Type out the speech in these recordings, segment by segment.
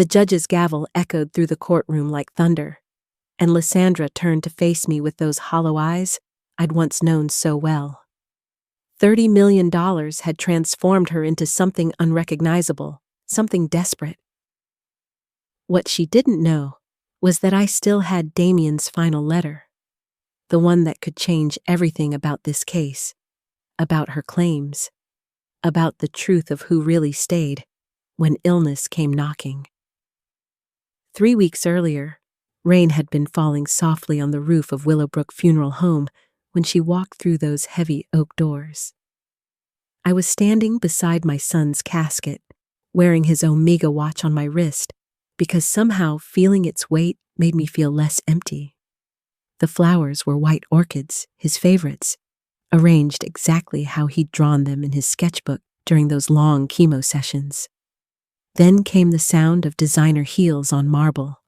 The judge's gavel echoed through the courtroom like thunder, and Lysandra turned to face me with those hollow eyes I'd once known so well. $30 million had transformed her into something unrecognizable, something desperate. What she didn't know was that I still had Damien's final letter, the one that could change everything about this case, about her claims, about the truth of who really stayed when illness came knocking. 3 weeks earlier, rain had been falling softly on the roof of Willowbrook Funeral Home when she walked through those heavy oak doors. I was standing beside my son's casket, wearing his Omega watch on my wrist, because somehow feeling its weight made me feel less empty. The flowers were white orchids, his favorites, arranged exactly how he'd drawn them in his sketchbook during those long chemo sessions. Then came the sound of designer heels on marble,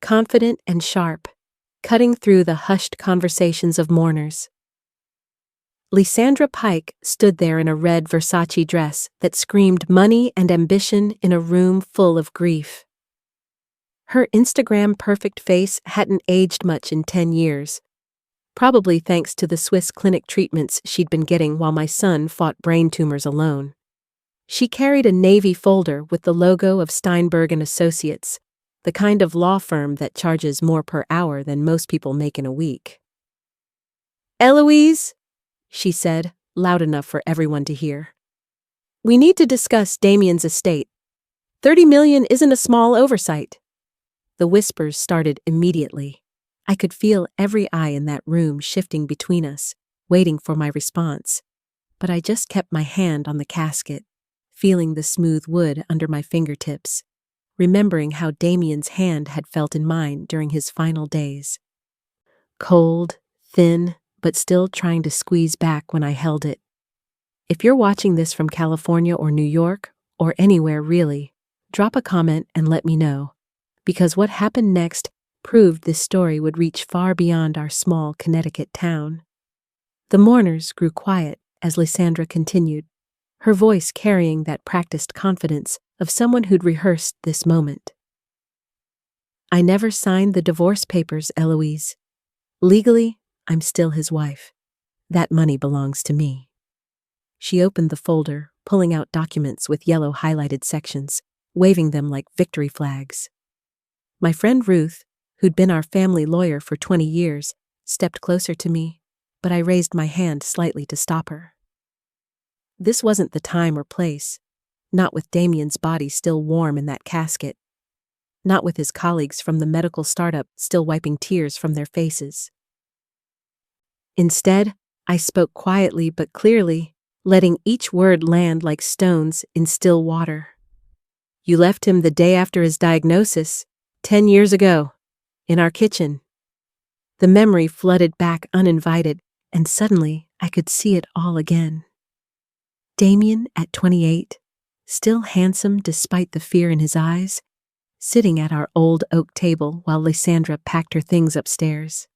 confident and sharp, cutting through the hushed conversations of mourners. Lysandra Pike stood there in a red Versace dress that screamed money and ambition in a room full of grief. Her Instagram-perfect face hadn't aged much in 10 years, probably thanks to the Swiss clinic treatments she'd been getting while my son fought brain tumors alone. She carried a navy folder with the logo of Steinberg & Associates, the kind of law firm that charges more per hour than most people make in a week. "Eloise," she said, loud enough for everyone to hear. "We need to discuss Damien's estate. 30 million isn't a small oversight." The whispers started immediately. I could feel every eye in that room shifting between us, waiting for my response. But I just kept my hand on the casket, feeling the smooth wood under my fingertips, remembering how Damien's hand had felt in mine during his final days. Cold, thin, but still trying to squeeze back when I held it. If you're watching this from California or New York, or anywhere really, drop a comment and let me know, because what happened next proved this story would reach far beyond our small Connecticut town. The mourners grew quiet as Lysandra continued, her voice carrying that practiced confidence of someone who'd rehearsed this moment. "I never signed the divorce papers, Eloise. Legally, I'm still his wife. That money belongs to me." She opened the folder, pulling out documents with yellow highlighted sections, waving them like victory flags. My friend Ruth, who'd been our family lawyer for 20 years, stepped closer to me, but I raised my hand slightly to stop her. This wasn't the time or place, not with Damien's body still warm in that casket, not with his colleagues from the medical startup still wiping tears from their faces. Instead, I spoke quietly but clearly, letting each word land like stones in still water. "You left him the day after his diagnosis, 10 years ago, in our kitchen." The memory flooded back uninvited, and suddenly I could see it all again. Damien at 28, still handsome despite the fear in his eyes, sitting at our old oak table while Lysandra packed her things upstairs.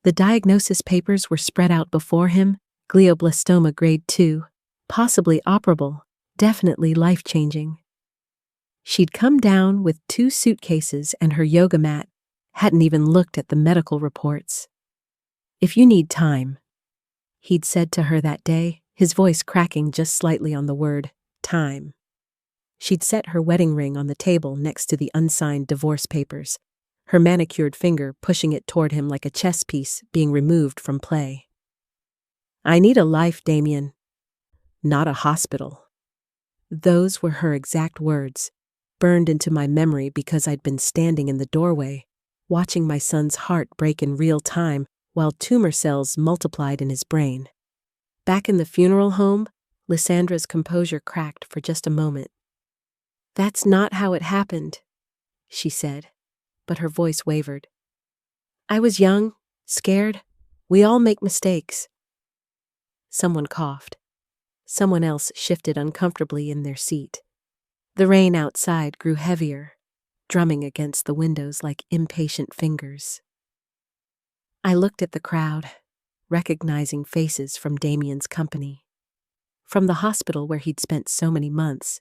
The diagnosis papers were spread out before him, glioblastoma grade 2, possibly operable, definitely life-changing. She'd come down with 2 suitcases and her yoga mat, hadn't even looked at the medical reports. "If you need time," he'd said to her that day, his voice cracking just slightly on the word, time. She'd set her wedding ring on the table next to the unsigned divorce papers, her manicured finger pushing it toward him like a chess piece being removed from play. "I need a life, Damien, not a hospital." Those were her exact words, burned into my memory because I'd been standing in the doorway, watching my son's heart break in real time while tumor cells multiplied in his brain. Back in the funeral home, Lysandra's composure cracked for just a moment. "That's not how it happened," she said, but her voice wavered. "I was young, scared. We all make mistakes." Someone coughed. Someone else shifted uncomfortably in their seat. The rain outside grew heavier, drumming against the windows like impatient fingers. I looked at the crowd, recognizing faces from Damien's company, from the hospital where he'd spent so many months,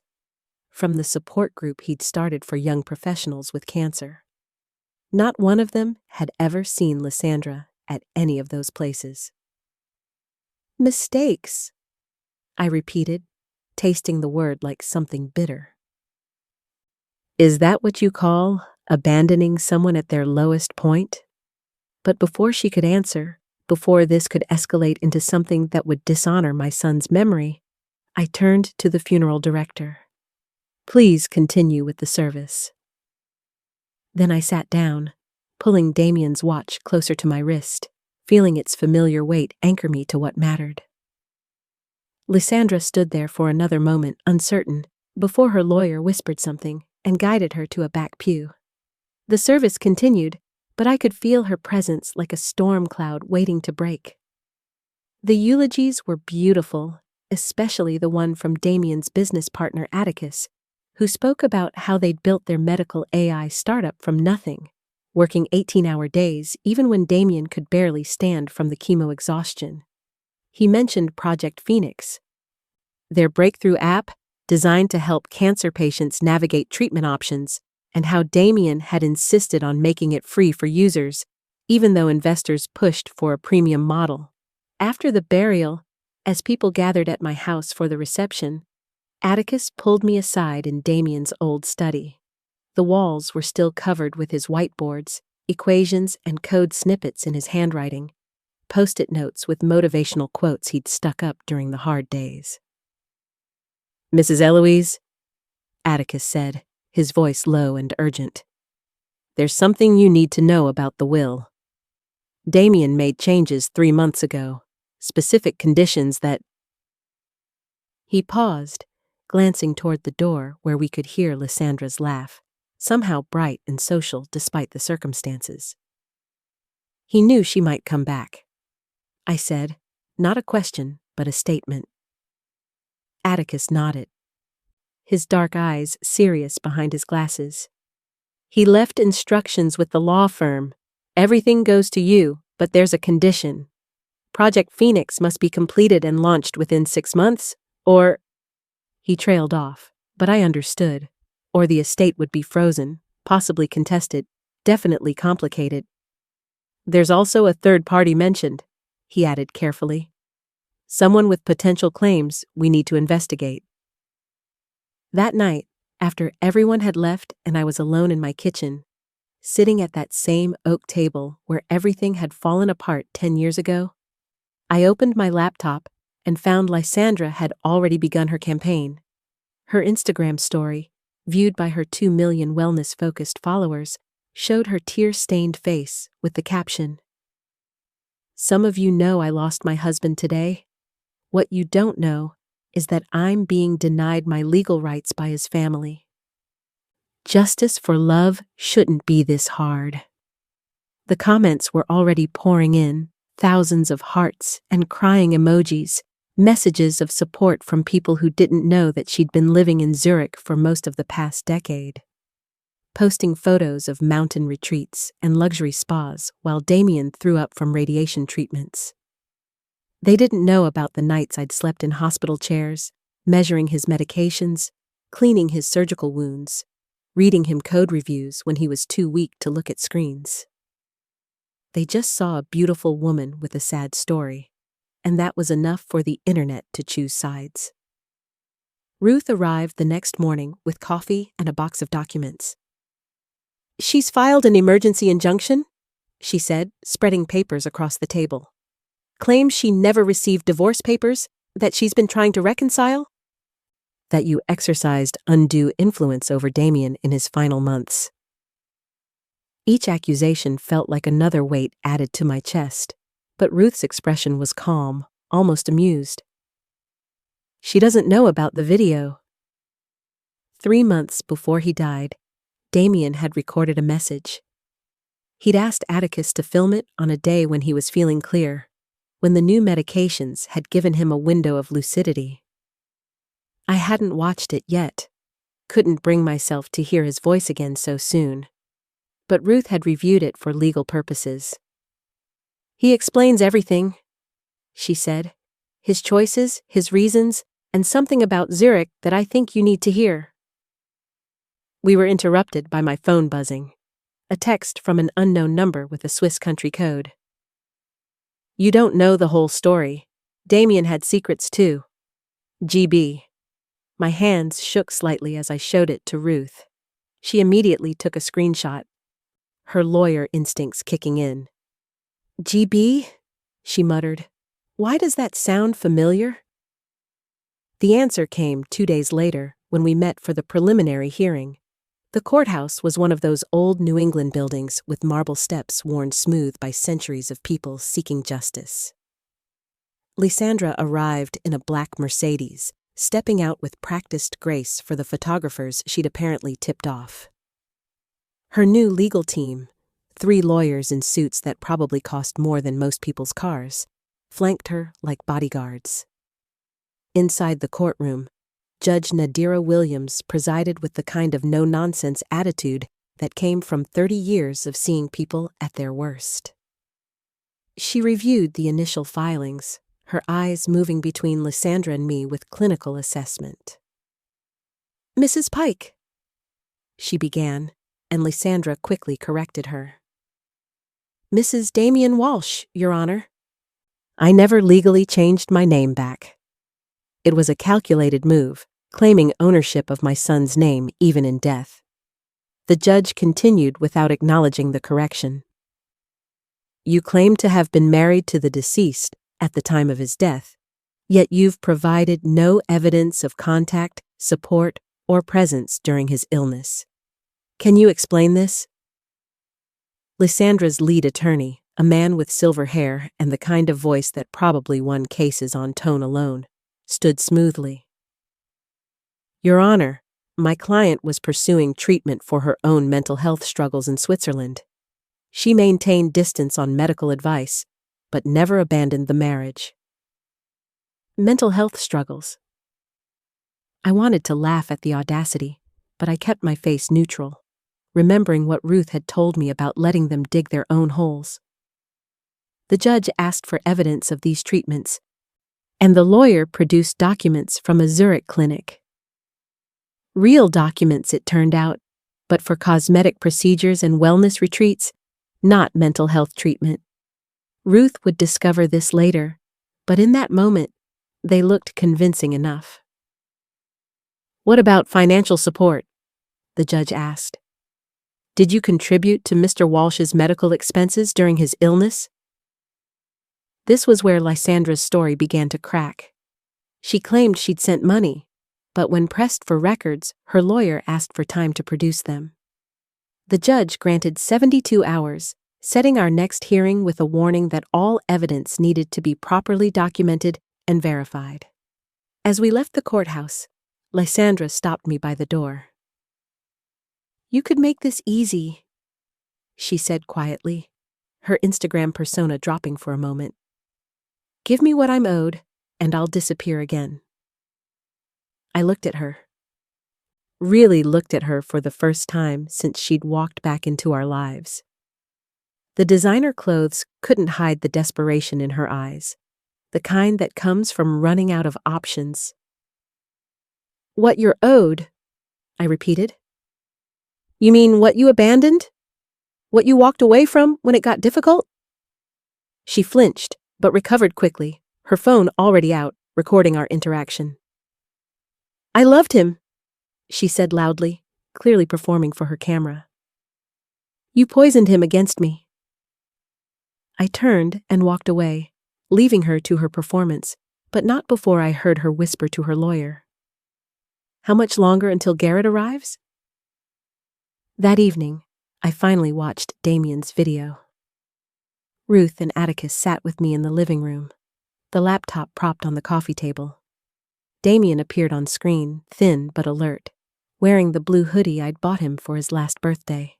from the support group he'd started for young professionals with cancer. Not one of them had ever seen Lysandra at any of those places. Mistakes, I repeated, tasting the word like something bitter. Is that what you call abandoning someone at their lowest point? But before she could answer, before this could escalate into something that would dishonor my son's memory, I turned to the funeral director. Please continue with the service. Then I sat down, pulling Damien's watch closer to my wrist, feeling its familiar weight anchor me to what mattered. Lysandra stood there for another moment, uncertain, before her lawyer whispered something and guided her to a back pew. The service continued, but I could feel her presence like a storm cloud waiting to break. The eulogies were beautiful, especially the one from Damien's business partner Atticus, who spoke about how they'd built their medical AI startup from nothing, working 18-hour days even when Damien could barely stand from the chemo exhaustion. He mentioned Project Phoenix, their breakthrough app designed to help cancer patients navigate treatment options, and how Damien had insisted on making it free for users, even though investors pushed for a premium model. After the burial, as people gathered at my house for the reception, Atticus pulled me aside in Damien's old study. The walls were still covered with his whiteboards, equations, and code snippets in his handwriting, post-it notes with motivational quotes he'd stuck up during the hard days. Mrs. Eloise, Atticus said, his voice low and urgent. There's something you need to know about the will. Damien made changes 3 months ago, specific conditions that... He paused, glancing toward the door where we could hear Lysandra's laugh, somehow bright and social despite the circumstances. He knew she might come back. I said, not a question, but a statement. Atticus nodded, his dark eyes serious behind his glasses. He left instructions with the law firm. Everything goes to you, but there's a condition. Project Phoenix must be completed and launched within 6 months, or... He trailed off, but I understood. Or the estate would be frozen, possibly contested, definitely complicated. There's also a third party mentioned, he added carefully. Someone with potential claims we need to investigate. That night, after everyone had left and I was alone in my kitchen, sitting at that same oak table where everything had fallen apart 10 years ago, I opened my laptop and found Lysandra had already begun her campaign. Her Instagram story, viewed by her 2 million wellness-focused followers, showed her tear-stained face with the caption, "Some of you know I lost my husband today. What you don't know is that I'm being denied my legal rights by his family. Justice for love shouldn't be this hard." The comments were already pouring in, thousands of hearts and crying emojis, messages of support from people who didn't know that she'd been living in Zurich for most of the past decade. Posting photos of mountain retreats and luxury spas while Damien threw up from radiation treatments. They didn't know about the nights I'd slept in hospital chairs, measuring his medications, cleaning his surgical wounds, reading him code reviews when he was too weak to look at screens. They just saw a beautiful woman with a sad story, and that was enough for the internet to choose sides. Ruth arrived the next morning with coffee and a box of documents. "She's filed an emergency injunction," she said, spreading papers across the table. "Claims she never received divorce papers, that she's been trying to reconcile, that you exercised undue influence over Damien in his final months." Each accusation felt like another weight added to my chest, but Ruth's expression was calm, almost amused. She doesn't know about the video. 3 months before he died, Damien had recorded a message. He'd asked Atticus to film it on a day when he was feeling clear, when the new medications had given him a window of lucidity. I hadn't watched it yet, couldn't bring myself to hear his voice again so soon, but Ruth had reviewed it for legal purposes. "He explains everything," she said. "His choices, his reasons, and something about Zurich that I think you need to hear." We were interrupted by my phone buzzing. A text from an unknown number with a Swiss country code. You don't know the whole story. Damien had secrets too. GB. My hands shook slightly as I showed it to Ruth. She immediately took a screenshot, her lawyer instincts kicking in. GB? She muttered. Why does that sound familiar? The answer came 2 days later when we met for the preliminary hearing. The courthouse was one of those old New England buildings with marble steps worn smooth by centuries of people seeking justice. Lysandra arrived in a black Mercedes, stepping out with practiced grace for the photographers she'd apparently tipped off. Her new legal team, 3 lawyers in suits that probably cost more than most people's cars, flanked her like bodyguards. Inside the courtroom, Judge Nadira Williams presided with the kind of no-nonsense attitude that came from 30 years of seeing people at their worst. She reviewed the initial filings, her eyes moving between Lysandra and me with clinical assessment. Mrs. Pike, she began, and Lysandra quickly corrected her. Mrs. Damien Walsh, Your Honor. I never legally changed my name back. It was a calculated move, claiming ownership of my son's name even in death. The judge continued without acknowledging the correction. You claim to have been married to the deceased at the time of his death, yet you've provided no evidence of contact, support, or presence during his illness. Can you explain this? Lysandra's lead attorney, a man with silver hair and the kind of voice that probably won cases on tone alone, stood smoothly. Your Honor, my client was pursuing treatment for her own mental health struggles in Switzerland. She maintained distance on medical advice, but never abandoned the marriage. Mental health struggles. I wanted to laugh at the audacity, but I kept my face neutral, remembering what Ruth had told me about letting them dig their own holes. The judge asked for evidence of these treatments, and the lawyer produced documents from a Zurich clinic. Real documents, it turned out, but for cosmetic procedures and wellness retreats, not mental health treatment. Ruth would discover this later, but in that moment, they looked convincing enough. What about financial support? The judge asked. Did you contribute to Mr. Walsh's medical expenses during his illness? This was where Lysandra's story began to crack. She claimed she'd sent money, but when pressed for records, her lawyer asked for time to produce them. The judge granted 72 hours, setting our next hearing with a warning that all evidence needed to be properly documented and verified. As we left the courthouse, Lysandra stopped me by the door. You could make this easy, she said quietly, her Instagram persona dropping for a moment. Give me what I'm owed, and I'll disappear again. I looked at her. Really looked at her for the first time since she'd walked back into our lives. The designer clothes couldn't hide the desperation in her eyes, the kind that comes from running out of options. What you're owed, I repeated. You mean what you abandoned? What you walked away from when it got difficult? She flinched, but recovered quickly, her phone already out, recording our interaction. I loved him, she said loudly, clearly performing for her camera. You poisoned him against me. I turned and walked away, leaving her to her performance, but not before I heard her whisper to her lawyer. How much longer until Garrett arrives? That evening, I finally watched Damien's video. Ruth and Atticus sat with me in the living room, the laptop propped on the coffee table. Damien appeared on screen, thin but alert, wearing the blue hoodie I'd bought him for his last birthday.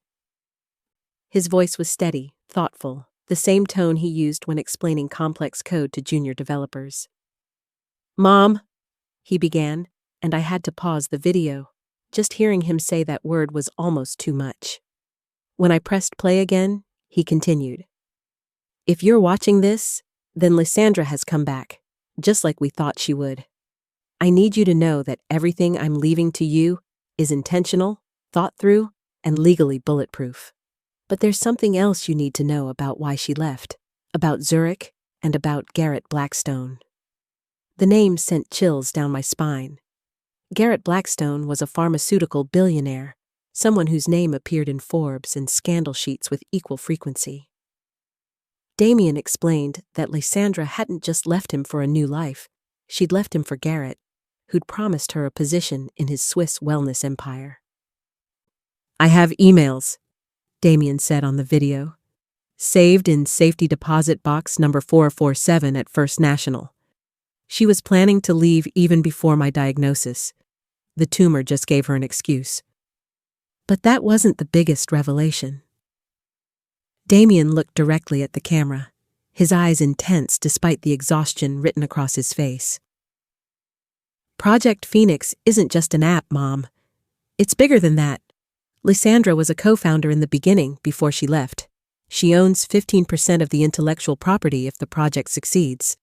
His voice was steady, thoughtful, the same tone he used when explaining complex code to junior developers. Mom, he began, and I had to pause the video. Just hearing him say that word was almost too much. When I pressed play again, he continued. If you're watching this, then Lysandra has come back, just like we thought she would. I need you to know that everything I'm leaving to you is intentional, thought through, and legally bulletproof. But there's something else you need to know about why she left, about Zurich, and about Garrett Blackstone. The name sent chills down my spine. Garrett Blackstone was a pharmaceutical billionaire, someone whose name appeared in Forbes and scandal sheets with equal frequency. Damien explained that Lysandra hadn't just left him for a new life, she'd left him for Garrett, who'd promised her a position in his Swiss wellness empire. "I have emails," Damien said on the video, "saved in safety deposit box number 447 at First National. She was planning to leave even before my diagnosis. The tumor just gave her an excuse." But that wasn't the biggest revelation. Damien looked directly at the camera, his eyes intense despite the exhaustion written across his face. "Project Phoenix isn't just an app, Mom. It's bigger than that. Lysandra was a co-founder in the beginning before she left. She owns 15% of the intellectual property if the project succeeds.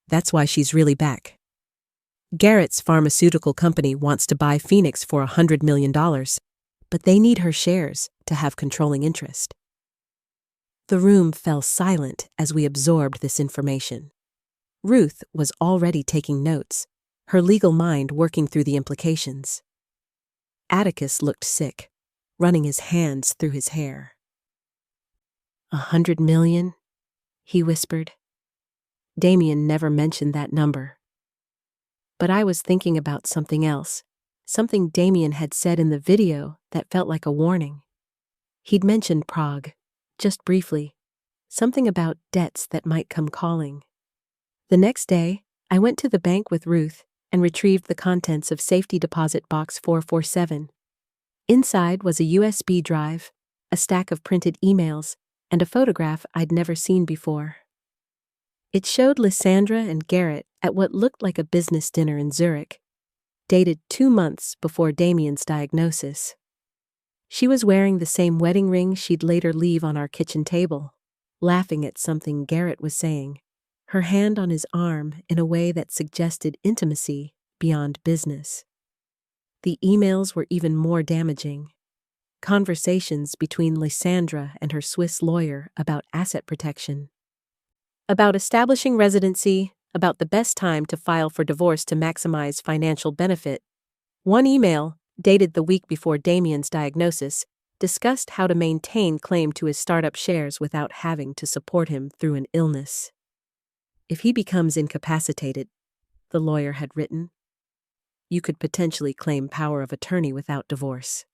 That's why she's really back. Garrett's pharmaceutical company wants to buy Phoenix for $100 million, but they need her shares to have controlling interest." The room fell silent as we absorbed this information. Ruth was already taking notes, her legal mind working through the implications. Atticus looked sick, running his hands through his hair. $100 million, he whispered. Damien never mentioned that number. But I was thinking about something else, something Damien had said in the video that felt like a warning. He'd mentioned Prague, just briefly, something about debts that might come calling. The next day, I went to the bank with Ruth and retrieved the contents of safety deposit box 447. Inside was a USB drive, a stack of printed emails, and a photograph I'd never seen before. It showed Lysandra and Garrett at what looked like a business dinner in Zurich, dated 2 months before Damien's diagnosis. She was wearing the same wedding ring she'd later leave on our kitchen table, laughing at something Garrett was saying, her hand on his arm in a way that suggested intimacy beyond business. The emails were even more damaging. Conversations between Lysandra and her Swiss lawyer about asset protection, about establishing residency, about the best time to file for divorce to maximize financial benefit. One email, dated the week before Damien's diagnosis, discussed how to maintain claim to his startup shares without having to support him through an illness. If he becomes incapacitated, the lawyer had written, you could potentially claim power of attorney without divorce.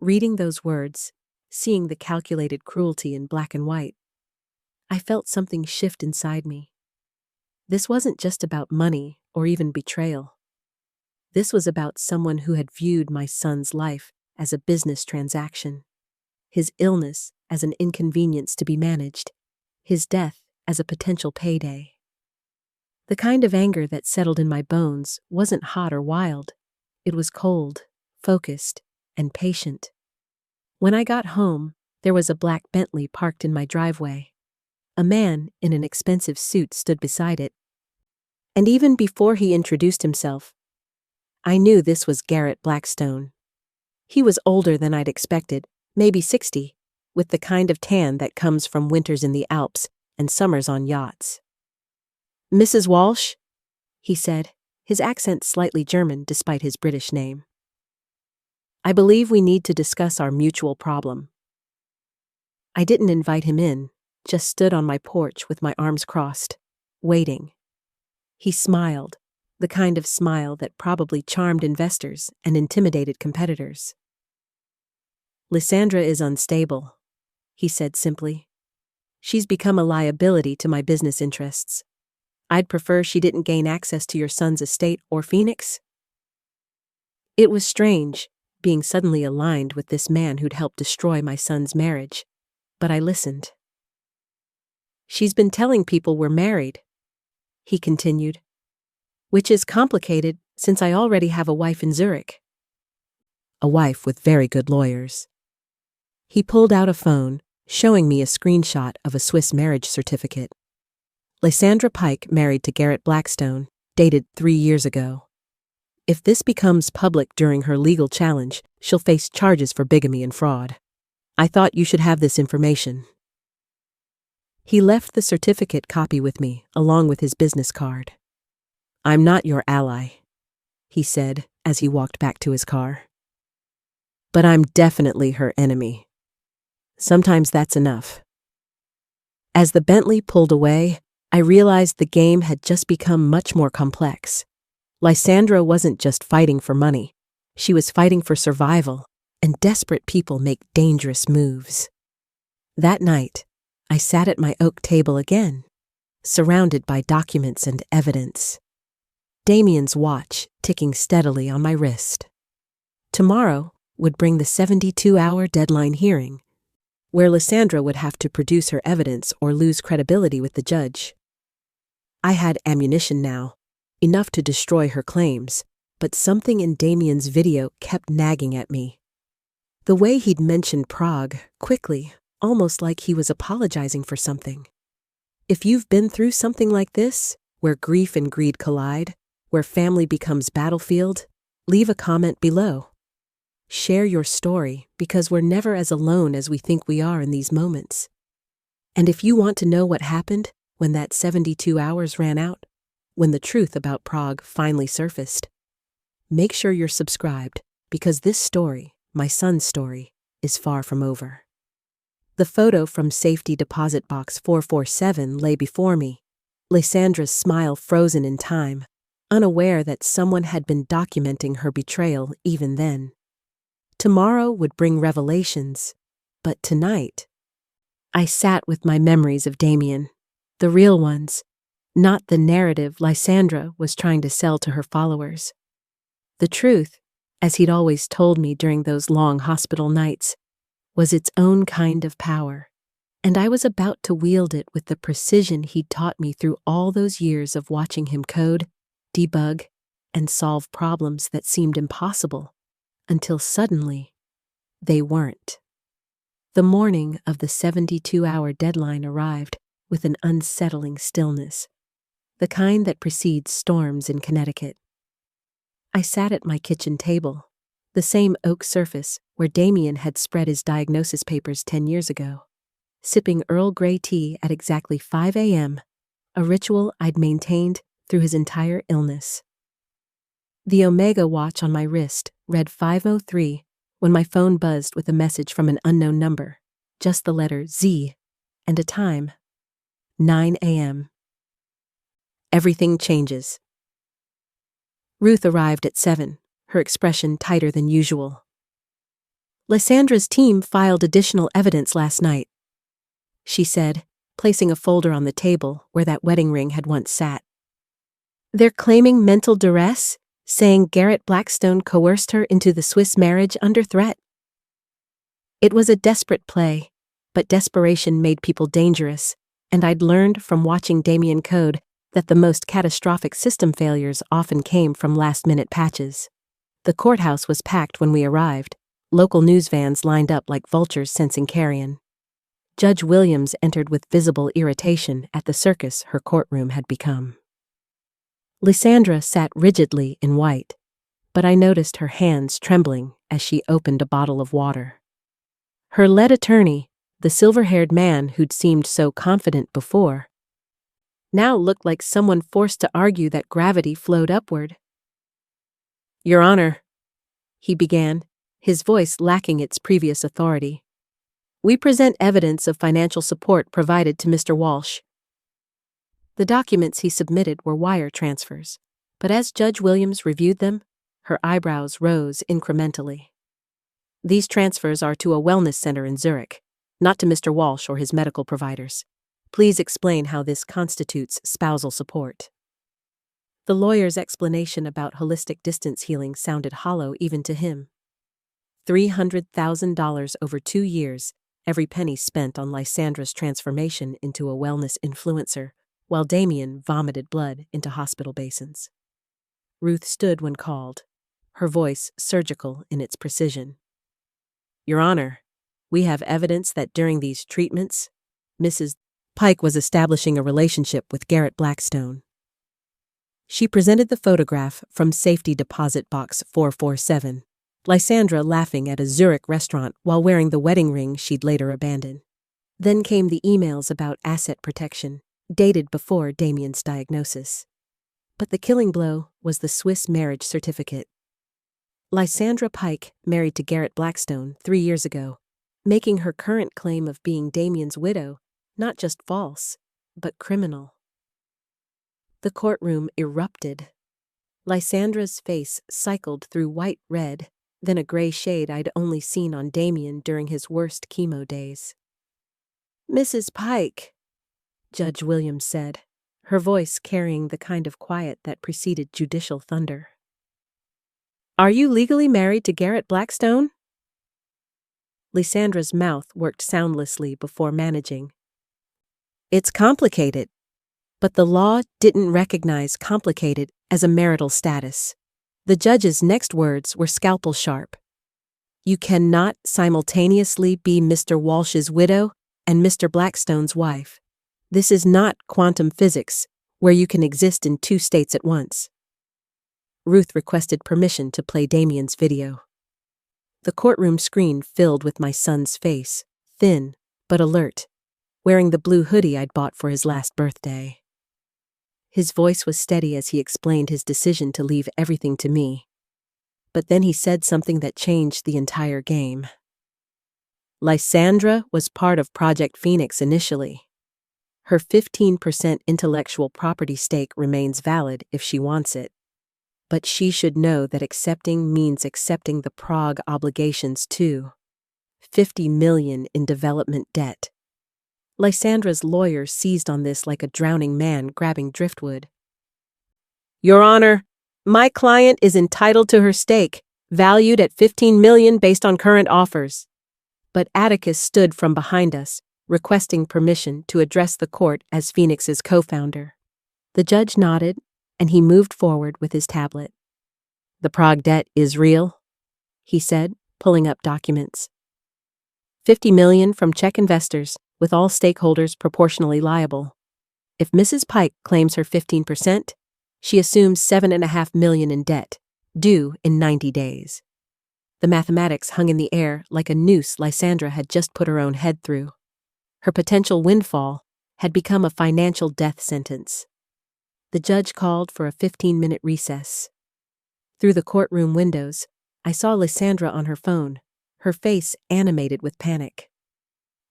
Reading those words, seeing the calculated cruelty in black and white, I felt something shift inside me. This wasn't just about money or even betrayal. This was about someone who had viewed my son's life as a business transaction, his illness as an inconvenience to be managed, his death as a potential payday. The kind of anger that settled in my bones wasn't hot or wild. It was cold, focused, and patient. When I got home, there was a black Bentley parked in my driveway. A man in an expensive suit stood beside it. And even before he introduced himself, I knew this was Garrett Blackstone. He was older than I'd expected, maybe 60, with the kind of tan that comes from winters in the Alps and summers on yachts. "Mrs. Walsh?" he said, his accent slightly German despite his British name. "I believe we need to discuss our mutual problem." I didn't invite him in, just stood on my porch with my arms crossed, waiting. He smiled, the kind of smile that probably charmed investors and intimidated competitors. "Lysandra is unstable," he said simply. "She's become a liability to my business interests. I'd prefer she didn't gain access to your son's estate or Phoenix." It was strange, being suddenly aligned with this man who'd helped destroy my son's marriage, but I listened. "She's been telling people we're married," he continued, "which is complicated since I already have a wife in Zurich. A wife with very good lawyers." He pulled out a phone, showing me a screenshot of a Swiss marriage certificate. Lysandra Pike married to Garrett Blackstone, dated 3 years ago. If this becomes public during her legal challenge, she'll face charges for bigamy and fraud. I thought you should have this information." He left the certificate copy with me, along with his business card. "I'm not your ally," he said as he walked back to his car. "But I'm definitely her enemy. Sometimes that's enough." As the Bentley pulled away, I realized the game had just become much more complex. Lysandra wasn't just fighting for money. She was fighting for survival, and desperate people make dangerous moves. That night, I sat at my oak table again, surrounded by documents and evidence. Damien's watch ticking steadily on my wrist. Tomorrow would bring the 72-hour deadline hearing, where Lysandra would have to produce her evidence or lose credibility with the judge. I had ammunition now, enough to destroy her claims, but something in Damien's video kept nagging at me. The way he'd mentioned Prague, quickly, almost like he was apologizing for something. If you've been through something like this, where grief and greed collide, where family becomes battlefield, leave a comment below. Share your story, because we're never as alone as we think we are in these moments. And if you want to know what happened when that 72 hours ran out, when the truth about Prague finally surfaced, make sure you're subscribed, because this story, my son's story, is far from over. The photo from safety deposit box 447 lay before me, Lysandra's smile frozen in time, unaware that someone had been documenting her betrayal even then. Tomorrow would bring revelations, but tonight, I sat with my memories of Damien, the real ones, not the narrative Lysandra was trying to sell to her followers. The truth, as he'd always told me during those long hospital nights, was its own kind of power, and I was about to wield it with the precision he'd taught me through all those years of watching him code, debug, and solve problems that seemed impossible, until suddenly, they weren't. The morning of the 72-hour deadline arrived with an unsettling stillness, the kind that precedes storms in Connecticut. I sat at my kitchen table, the same oak surface where Damien had spread his diagnosis papers 10 years ago, sipping Earl Grey tea at exactly 5 a.m., a ritual I'd maintained through his entire illness. The Omega watch on my wrist read 5:03 when my phone buzzed with a message from an unknown number, just the letter Z, and a time, 9 a.m. Everything changes. Ruth arrived at 7, her expression tighter than usual. Lysandra's team filed additional evidence last night, she said, placing a folder on the table where that wedding ring had once sat. They're claiming mental duress, saying Garrett Blackstone coerced her into the Swiss marriage under threat. It was a desperate play, but desperation made people dangerous, and I'd learned from watching Damien code that the most catastrophic system failures often came from last-minute patches. The courthouse was packed when we arrived, local news vans lined up like vultures sensing carrion. Judge Williams entered with visible irritation at the circus her courtroom had become. Lysandra sat rigidly in white, but I noticed her hands trembling as she opened a bottle of water. Her lead attorney, the silver-haired man who'd seemed so confident before, now looked like someone forced to argue that gravity flowed upward. "Your Honor," he began, his voice lacking its previous authority, "we present evidence of financial support provided to Mr. Walsh." The documents he submitted were wire transfers, but as Judge Williams reviewed them, her eyebrows rose incrementally. "These transfers are to a wellness center in Zurich, not to Mr. Walsh or his medical providers. Please explain how this constitutes spousal support." The lawyer's explanation about holistic distance healing sounded hollow even to him. $300,000 over 2 years, every penny spent on Lysandra's transformation into a wellness influencer, while Damien vomited blood into hospital basins. Ruth stood when called, her voice surgical in its precision. "Your Honor, we have evidence that during these treatments, Mrs. Pike was establishing a relationship with Garrett Blackstone." She presented the photograph from Safety Deposit Box 447, Lysandra laughing at a Zurich restaurant while wearing the wedding ring she'd later abandoned. Then came the emails about asset protection, dated before Damien's diagnosis. But the killing blow was the Swiss marriage certificate. Lysandra Pike married to Garrett Blackstone 3 years ago, making her current claim of being Damien's widow not just false, but criminal. The courtroom erupted. Lysandra's face cycled through white-red, then a gray shade I'd only seen on Damien during his worst chemo days. "Mrs. Pike," Judge Williams said, her voice carrying the kind of quiet that preceded judicial thunder. "Are you legally married to Garrett Blackstone?" Lysandra's mouth worked soundlessly before managing. "It's complicated, but the law didn't recognize complicated as a marital status." The judge's next words were scalpel sharp. "You cannot simultaneously be Mr. Walsh's widow and Mr. Blackstone's wife. This is not quantum physics, where you can exist in 2 states at once." Ruth requested permission to play Damien's video. The courtroom screen filled with my son's face, thin but alert, wearing the blue hoodie I'd bought for his last birthday. His voice was steady as he explained his decision to leave everything to me. But then he said something that changed the entire game. Lysandra was part of Project Phoenix initially. Her 15% intellectual property stake remains valid if she wants it. But she should know that accepting means accepting the Prague obligations too. 50 million in development debt. Lysandra's lawyer seized on this like a drowning man grabbing driftwood. "Your Honor, my client is entitled to her stake, valued at 15 million based on current offers." But Atticus stood from behind us, requesting permission to address the court as Phoenix's co-founder. The judge nodded, and he moved forward with his tablet. "The Prague debt is real," he said, pulling up documents. 50 million from Czech investors, with all stakeholders proportionally liable. If Mrs. Pike claims her 15%, she assumes 7.5 million in debt, due in 90 days. The mathematics hung in the air like a noose Lysandra had just put her own head through. Her potential windfall had become a financial death sentence. The judge called for a 15-minute recess. Through the courtroom windows, I saw Lysandra on her phone, her face animated with panic.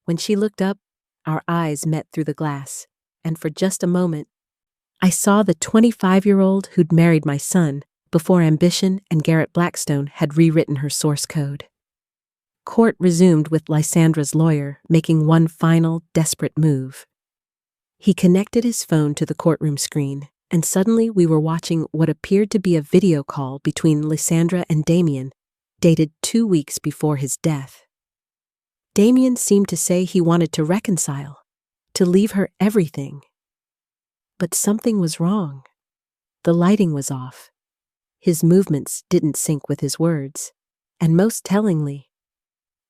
When she looked up, our eyes met through the glass, and for just a moment, I saw the 25-year-old who'd married my son before ambition and Garrett Blackstone had rewritten her source code. Court resumed with Lysandra's lawyer making one final, desperate move. He connected his phone to the courtroom screen, and suddenly we were watching what appeared to be a video call between Lysandra and Damien, dated 2 weeks before his death. Damien seemed to say he wanted to reconcile, to leave her everything. But something was wrong. The lighting was off. His movements didn't sync with his words, and most tellingly,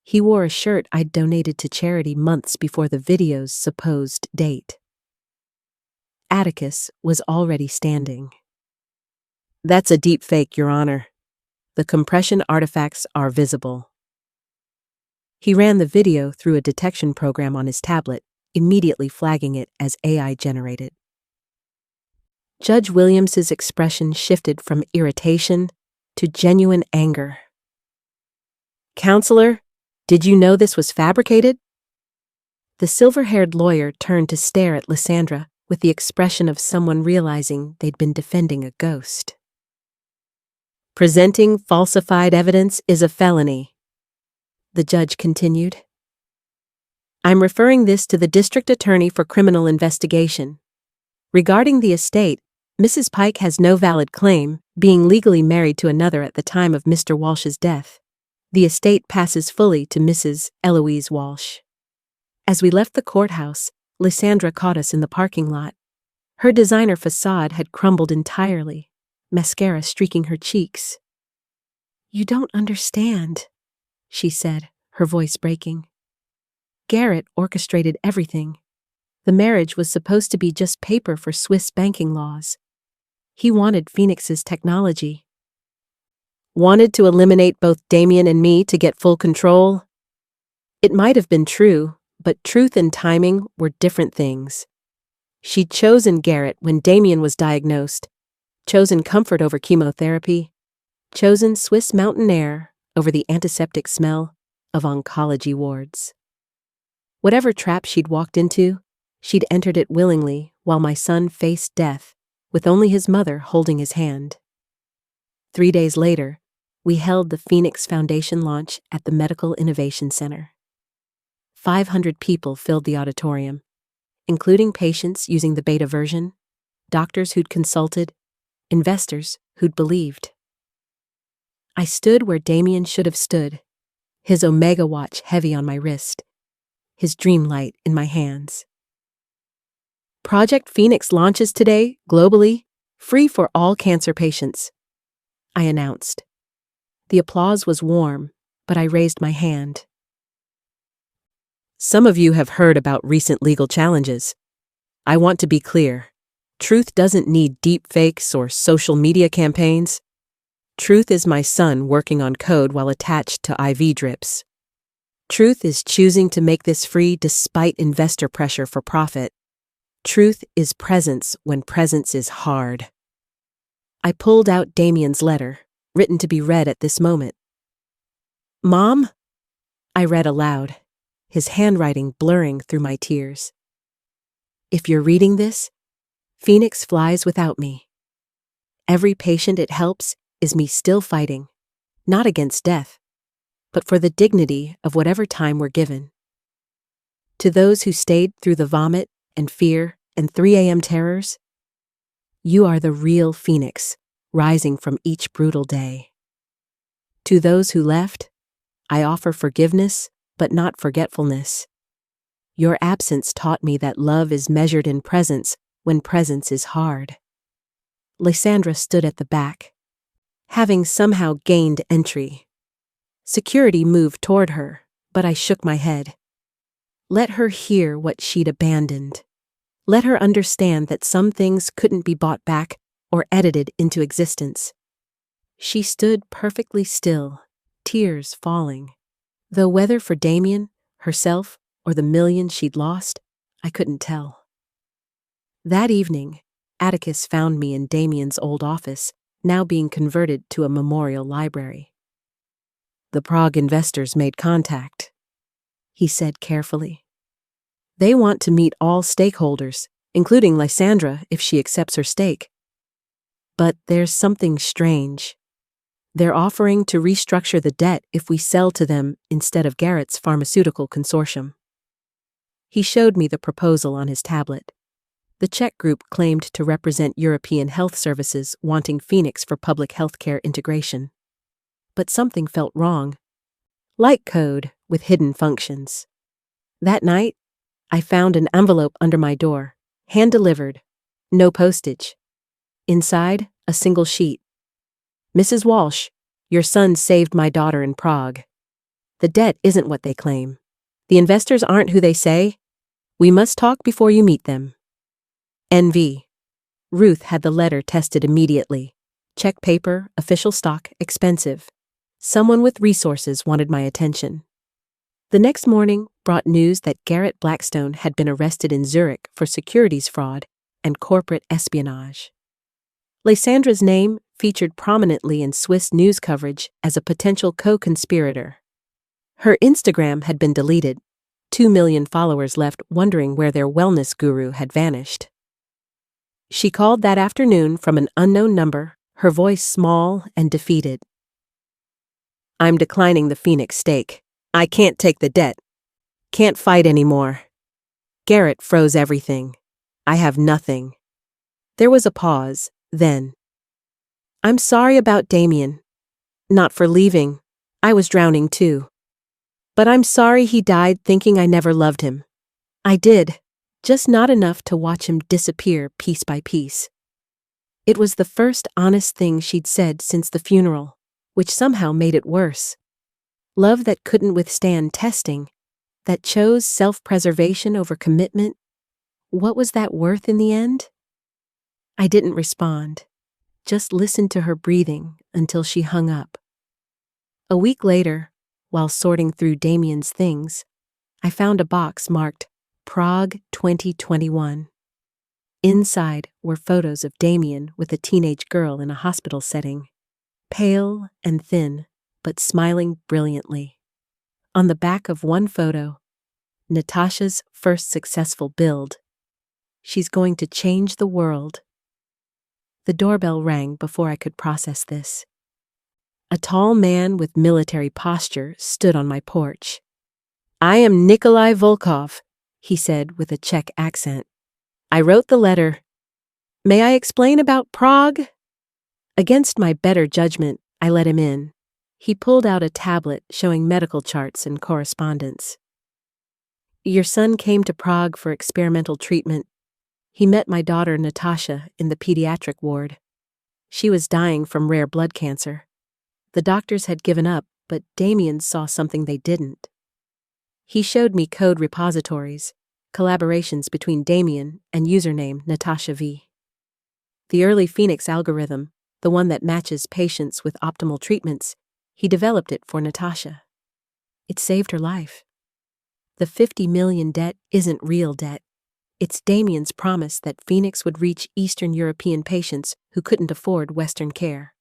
he wore a shirt I'd donated to charity months before the video's supposed date. Atticus was already standing. "That's a deep fake, Your Honor. The compression artifacts are visible." He ran the video through a detection program on his tablet, immediately flagging it as AI-generated. Judge Williams's expression shifted from irritation to genuine anger. "Counselor, did you know this was fabricated?" The silver-haired lawyer turned to stare at Lysandra with the expression of someone realizing they'd been defending a ghost. "Presenting falsified evidence is a felony," the judge continued. "I'm referring this to the district attorney for criminal investigation. Regarding the estate, Mrs. Pike has no valid claim, being legally married to another at the time of Mr. Walsh's death. The estate passes fully to Mrs. Eloise Walsh." As we left the courthouse, Lysandra caught us in the parking lot. Her designer facade had crumbled entirely, mascara streaking her cheeks. "You don't understand," she said, her voice breaking. "Garrett orchestrated everything. The marriage was supposed to be just paper for Swiss banking laws. He wanted Phoenix's technology. Wanted to eliminate both Damien and me to get full control? It might have been true, but truth and timing were different things. She'd chosen Garrett when Damien was diagnosed, chosen comfort over chemotherapy, chosen Swiss mountain air over the antiseptic smell of oncology wards. Whatever trap she'd walked into, she'd entered it willingly while my son faced death, with only his mother holding his hand. 3 days later, we held the Phoenix Foundation launch at the Medical Innovation Center. 500 people filled the auditorium, including patients using the beta version, doctors who'd consulted, investors who'd believed. I stood where Damien should have stood, his Omega watch heavy on my wrist, his dream light in my hands. Project Phoenix launches today, globally, free for all cancer patients, I announced. The applause was warm, but I raised my hand. Some of you have heard about recent legal challenges. I want to be clear. Truth doesn't need deep fakes or social media campaigns. Truth is my son working on code while attached to IV drips. Truth is choosing to make this free despite investor pressure for profit. Truth is presence when presence is hard. I pulled out Damien's letter, written to be read at this moment. Mom? I read aloud, his handwriting blurring through my tears. If you're reading this, Phoenix flies without me. Every patient it helps is me still fighting, not against death, but for the dignity of whatever time we're given. To those who stayed through the vomit and fear and 3 a.m. terrors, you are the real Phoenix, rising from each brutal day. To those who left, I offer forgiveness, but not forgetfulness. Your absence taught me that love is measured in presence when presence is hard. Lysandra stood at the back, having somehow gained entry. Security moved toward her, but I shook my head. Let her hear what she'd abandoned. Let her understand that some things couldn't be bought back or edited into existence. She stood perfectly still, tears falling. Though whether for Damien, herself, or the millions she'd lost, I couldn't tell. That evening, Atticus found me in Damien's old office, now being converted to a memorial library. The Prague investors made contact, he said carefully. They want to meet all stakeholders, including Lysandra if she accepts her stake. But there's something strange. They're offering to restructure the debt if we sell to them instead of Garrett's pharmaceutical consortium. He showed me the proposal on his tablet. The Czech group claimed to represent European health services wanting Phoenix for public healthcare integration. But something felt wrong. Like code with hidden functions. That night, I found an envelope under my door, hand-delivered, no postage. Inside, a single sheet. Mrs. Walsh, your son saved my daughter in Prague. The debt isn't what they claim. The investors aren't who they say. We must talk before you meet them. NV. Ruth had the letter tested immediately. Check paper, official stock, expensive. Someone with resources wanted my attention. The next morning brought news that Garrett Blackstone had been arrested in Zurich for securities fraud and corporate espionage. Lysandra's name featured prominently in Swiss news coverage as a potential co-conspirator. Her Instagram had been deleted. 2 million followers left wondering where their wellness guru had vanished. She called that afternoon from an unknown number, her voice small and defeated. I'm declining the Phoenix stake. I can't take the debt. Can't fight anymore. Garrett froze everything. I have nothing. There was a pause, then. I'm sorry about Damien. Not for leaving. I was drowning too. But I'm sorry he died thinking I never loved him. I did, just not enough to watch him disappear piece by piece. It was the first honest thing she'd said since the funeral, which somehow made it worse. Love that couldn't withstand testing, that chose self-preservation over commitment. What was that worth in the end? I didn't respond. just listened to her breathing until she hung up. A week later, while sorting through Damien's things, I found a box marked Prague 2021. Inside were photos of Damien with a teenage girl in a hospital setting, pale and thin, but smiling brilliantly. On the back of one photo, Natasha's first successful build. She's going to change the world. The doorbell rang before I could process this. A tall man with military posture stood on my porch. "I am Nikolai Volkov," he said with a Czech accent. "I wrote the letter. May I explain about Prague?" Against my better judgment, I let him in. He pulled out a tablet showing medical charts and correspondence. "Your son came to Prague for experimental treatment. He met my daughter Natasha in the pediatric ward. She was dying from rare blood cancer. The doctors had given up, but Damien saw something they didn't. He showed me code repositories, collaborations between Damien and username Natasha V. The early Phoenix algorithm, the one that matches patients with optimal treatments, he developed it for Natasha. It saved her life. The 50 million debt isn't real debt. It's Damien's promise that Phoenix would reach Eastern European patients who couldn't afford Western care."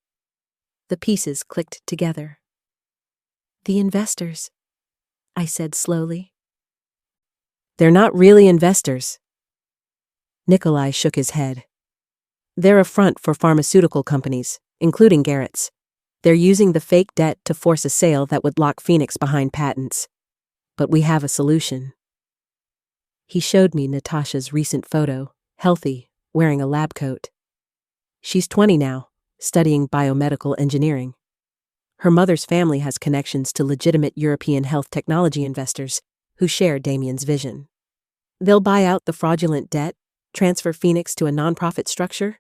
The pieces clicked together. "The investors," I said slowly. "They're not really investors." Nikolai shook his head. "They're a front for pharmaceutical companies, including Garrett's. They're using the fake debt to force a sale that would lock Phoenix behind patents. But we have a solution." He showed me Natasha's recent photo, healthy, wearing a lab coat. She's 20 now, studying biomedical engineering. Her mother's family has connections to legitimate European health technology investors who share Damien's vision. They'll buy out the fraudulent debt, transfer Phoenix to a nonprofit structure,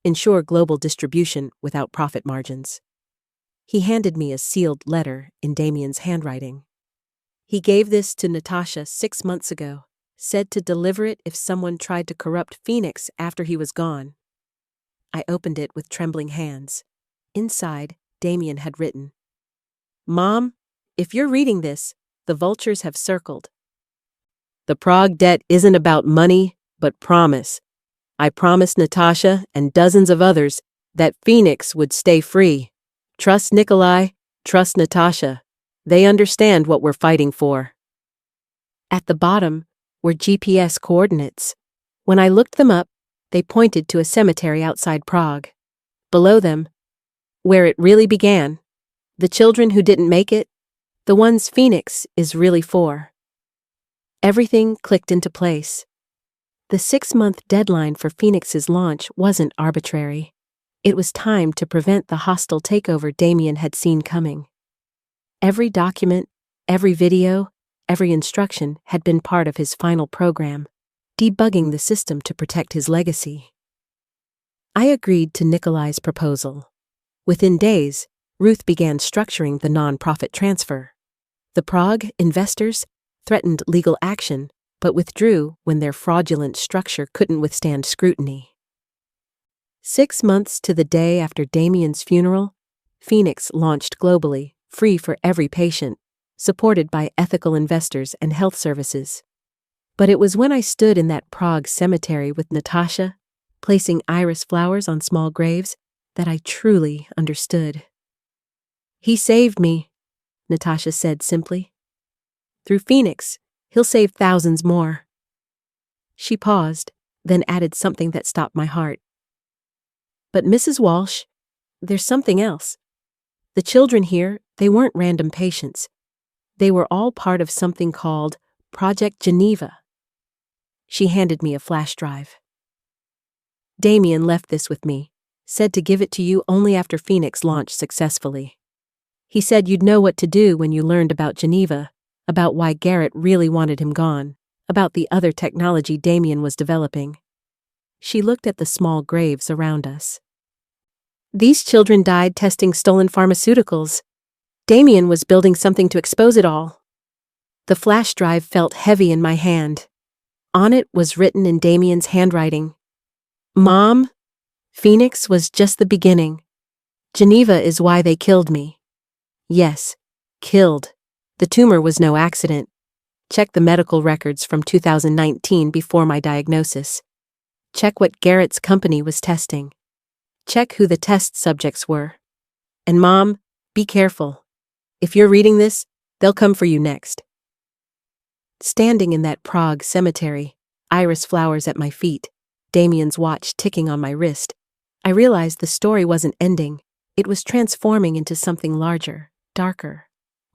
ensure global distribution without profit margins. He handed me a sealed letter in Damien's handwriting. He gave this to Natasha 6 months ago, said to deliver it if someone tried to corrupt Phoenix after he was gone. I opened it with trembling hands. Inside, Damien had written, "Mom, if you're reading this, the vultures have circled. The Prague debt isn't about money, but promise. I promised Natasha and dozens of others that Phoenix would stay free. Trust Nikolai, trust Natasha. They understand what we're fighting for." At the bottom were GPS coordinates. When I looked them up, they pointed to a cemetery outside Prague. Below them, where it really began, the children who didn't make it, the ones Phoenix is really for. Everything clicked into place. The 6-month deadline for Phoenix's launch wasn't arbitrary. It was time to prevent the hostile takeover Damien had seen coming. Every document, every video, every instruction had been part of his final program, debugging the system to protect his legacy. I agreed to Nikolai's proposal. Within days, Ruth began structuring the non-profit transfer. The Prague investors threatened legal action, but withdrew when their fraudulent structure couldn't withstand scrutiny. 6 months to the day after Damien's funeral, Phoenix launched globally, free for every patient, supported by ethical investors and health services. But it was when I stood in that Prague cemetery with Natasha, placing iris flowers on small graves, that I truly understood. "He saved me," Natasha said simply. "Through Phoenix, he'll save thousands more." She paused, then added something that stopped my heart. "But Mrs. Walsh, there's something else. The children here, they weren't random patients. They were all part of something called Project Geneva." She handed me a flash drive. "Damien left this with me, said to give it to you only after Phoenix launched successfully. He said you'd know what to do when you learned about Geneva, about why Garrett really wanted him gone, about the other technology Damien was developing." She looked at the small graves around us. "These children died testing stolen pharmaceuticals. Damien was building something to expose it all." The flash drive felt heavy in my hand. On it was written in Damien's handwriting, "Mom, Phoenix was just the beginning. Geneva is why they killed me. Yes, killed. The tumor was no accident. Check the medical records from 2019 before my diagnosis. Check what Garrett's company was testing. Check who the test subjects were. And Mom, be careful. If you're reading this, they'll come for you next. Standing in that Prague cemetery, iris flowers at my feet, Damien's watch ticking on my wrist, I realized the story wasn't ending. It was transforming into something larger, darker,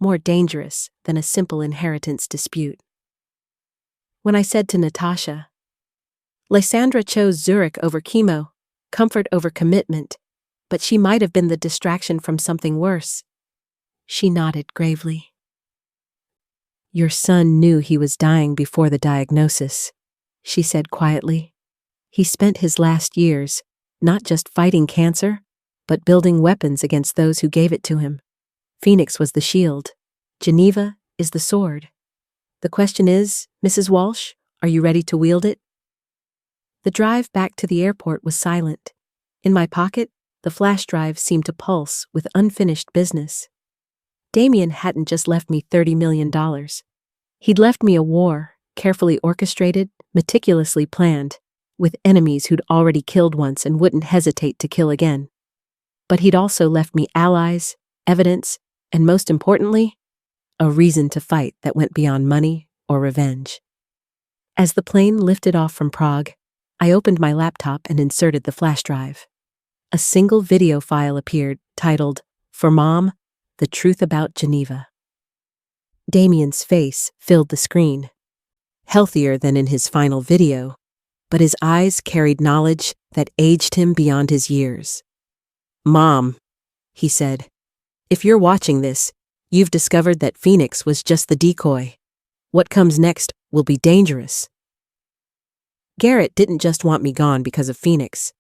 more dangerous than a simple inheritance dispute. When I said to Natasha, Lysandra chose Zurich over chemo, comfort over commitment, but she might have been the distraction from something worse. She nodded gravely. Your son knew he was dying before the diagnosis, she said quietly. He spent his last years not just fighting cancer, but building weapons against those who gave it to him. Phoenix was the shield. Geneva is the sword. The question is, Mrs. Walsh, are you ready to wield it? The drive back to the airport was silent. In my pocket, the flash drive seemed to pulse with unfinished business. Damien hadn't just left me $30 million. He'd left me a war, carefully orchestrated, meticulously planned, with enemies who'd already killed once and wouldn't hesitate to kill again. But he'd also left me allies, evidence, and most importantly, a reason to fight that went beyond money or revenge. As the plane lifted off from Prague, I opened my laptop and inserted the flash drive. A single video file appeared, titled, For Mom, The Truth About Geneva. Damien's face filled the screen. Healthier than in his final video, but his eyes carried knowledge that aged him beyond his years. Mom, he said, if you're watching this, you've discovered that Phoenix was just the decoy. What comes next will be dangerous. Garrett didn't just want me gone because of Phoenix.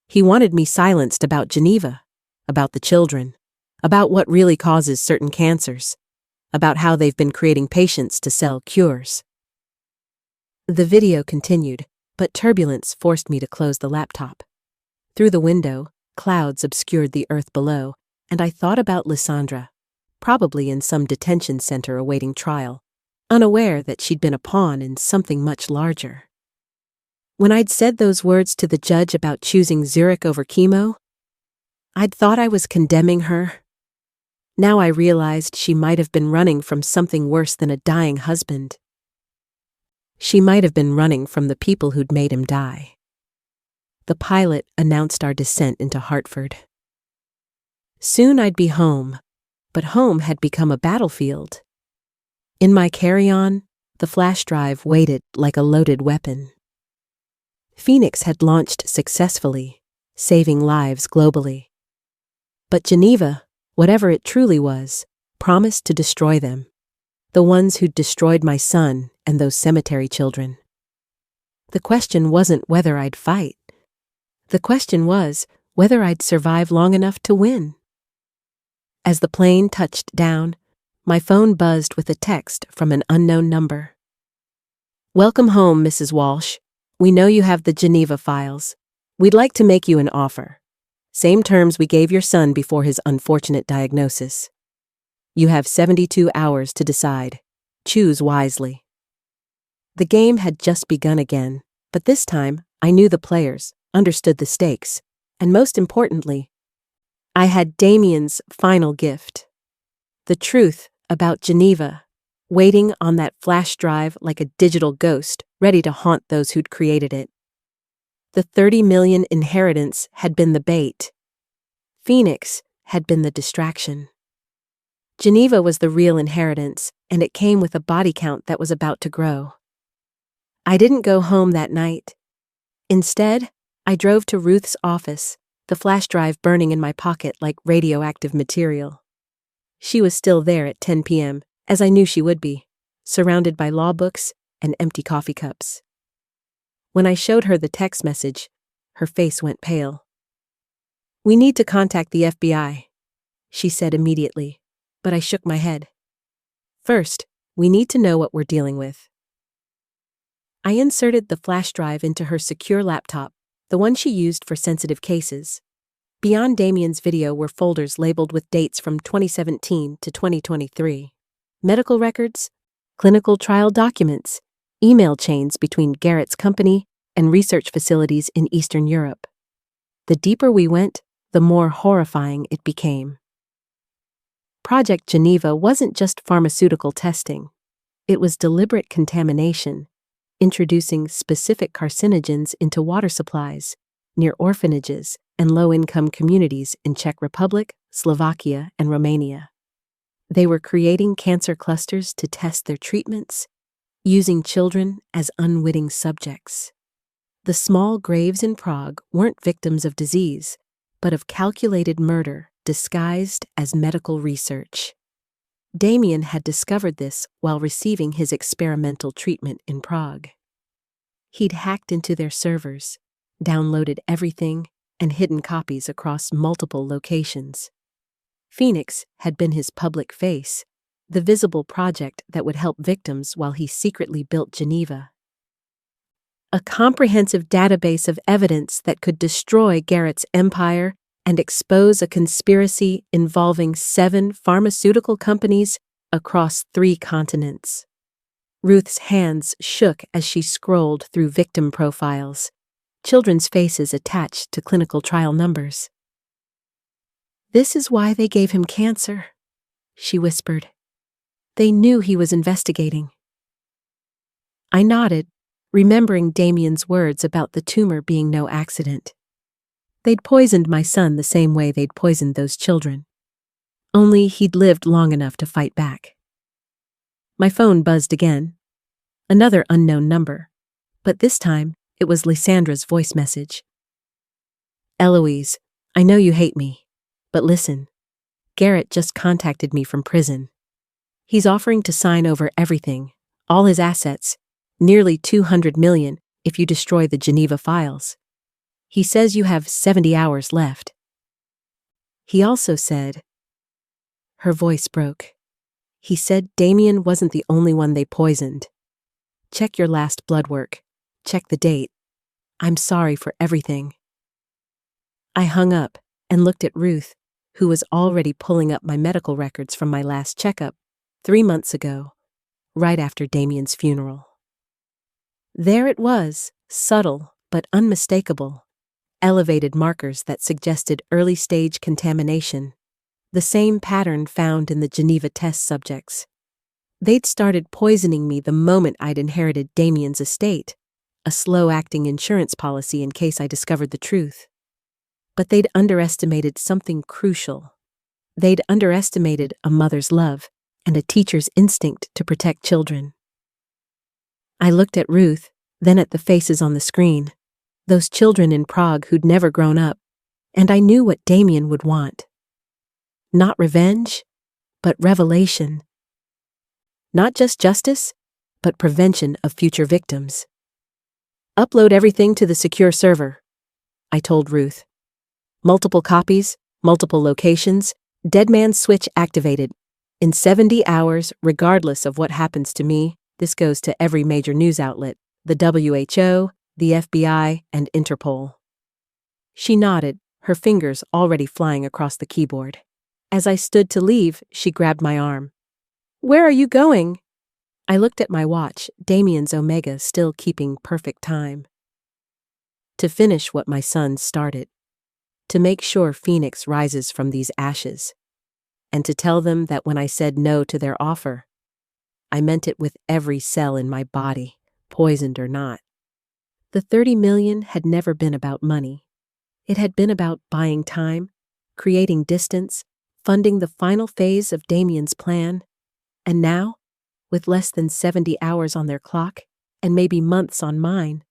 He wanted me silenced about Geneva, about the children, about what really causes certain cancers, about how they've been creating patients to sell cures. The video continued, but turbulence forced me to close the laptop. Through the window, clouds obscured the earth below, and I thought about Lysandra, probably in some detention center awaiting trial, unaware that she'd been a pawn in something much larger. When I'd said those words to the judge about choosing Zurich over chemo, I'd thought I was condemning her. Now I realized she might have been running from something worse than a dying husband. She might have been running from the people who'd made him die. The pilot announced our descent into Hartford. Soon I'd be home, but home had become a battlefield. In my carry-on, the flash drive waited like a loaded weapon. Phoenix had launched successfully, saving lives globally. But Geneva, whatever it truly was, promised to destroy them. The ones who'd destroyed my son and those cemetery children. The question wasn't whether I'd fight. The question was whether I'd survive long enough to win. As the plane touched down, my phone buzzed with a text from an unknown number. Welcome home, Mrs. Walsh. We know you have the Geneva files. We'd like to make you an offer. Same terms we gave your son before his unfortunate diagnosis. You have 72 hours to decide. Choose wisely. The game had just begun again, but this time I knew the players, understood the stakes, and most importantly, I had Damien's final gift. The truth about Geneva, waiting on that flash drive like a digital ghost, ready to haunt those who'd created it. The 30 million inheritance had been the bait. Phoenix had been the distraction. Geneva was the real inheritance, and it came with a body count that was about to grow. I didn't go home that night. Instead, I drove to Ruth's office, the flash drive burning in my pocket like radioactive material. She was still there at 10 p.m., as I knew she would be, surrounded by law books and empty coffee cups. When I showed her the text message, her face went pale. We need to contact the FBI, she said immediately, but I shook my head. First, we need to know what we're dealing with. I inserted the flash drive into her secure laptop, the one she used for sensitive cases. Beyond Damien's video were folders labeled with dates from 2017 to 2023. Medical records, clinical trial documents, email chains between Garrett's company and research facilities in Eastern Europe. The deeper we went, the more horrifying it became. Project Geneva wasn't just pharmaceutical testing. It was deliberate contamination, introducing specific carcinogens into water supplies, near orphanages, and low-income communities in Czech Republic, Slovakia, and Romania. They were creating cancer clusters to test their treatments, using children as unwitting subjects. The small graves in Prague weren't victims of disease, but of calculated murder disguised as medical research. Damien had discovered this while receiving his experimental treatment in Prague. He'd hacked into their servers, downloaded everything, and hidden copies across multiple locations. Phoenix had been his public face, the visible project that would help victims while he secretly built Geneva. A comprehensive database of evidence that could destroy Garrett's empire and expose a conspiracy involving 7 pharmaceutical companies across 3 continents. Ruth's hands shook as she scrolled through victim profiles, children's faces attached to clinical trial numbers. "This is why they gave him cancer," she whispered. "They knew he was investigating." I nodded, remembering Damien's words about the tumor being no accident. They'd poisoned my son the same way they'd poisoned those children. Only he'd lived long enough to fight back. My phone buzzed again. Another unknown number, but this time it was Lysandra's voice message. "Eloise, I know you hate me, but listen. Garrett just contacted me from prison. He's offering to sign over everything, all his assets, nearly 200 million if you destroy the Geneva files. He says you have 70 hours left. He also said..." Her voice broke. "He said Damien wasn't the only one they poisoned. Check your last blood work. Check the date. I'm sorry for everything." I hung up and looked at Ruth, who was already pulling up my medical records from my last checkup 3 months ago, right after Damien's funeral. There it was, subtle but unmistakable, elevated markers that suggested early-stage contamination, the same pattern found in the Geneva test subjects. They'd started poisoning me the moment I'd inherited Damien's estate, a slow-acting insurance policy in case I discovered the truth. But they'd underestimated something crucial. They'd underestimated a mother's love and a teacher's instinct to protect children. I looked at Ruth, then at the faces on the screen, those children in Prague who'd never grown up, and I knew what Damien would want. Not revenge, but revelation. Not just justice, but prevention of future victims. "Upload everything to the secure server," I told Ruth. "Multiple copies, multiple locations, dead man's switch activated. In 70 hours, regardless of what happens to me, this goes to every major news outlet, the WHO, the FBI, and Interpol." She nodded, her fingers already flying across the keyboard. As I stood to leave, she grabbed my arm. "Where are you going?" I looked at my watch, Damien's Omega still keeping perfect time. "To finish what my son started. To make sure Phoenix rises from these ashes. And to tell them that when I said no to their offer, I meant it with every cell in my body, poisoned or not." The 30 million had never been about money. It had been about buying time, creating distance, funding the final phase of Damien's plan. And now, with less than 70 hours on their clock, and maybe months on mine,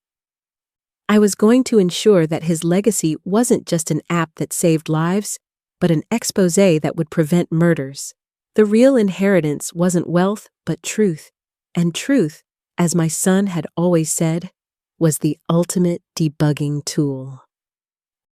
I was going to ensure that his legacy wasn't just an app that saved lives, but an expose that would prevent murders. The real inheritance wasn't wealth, but truth. And truth, as my son had always said, was the ultimate debugging tool.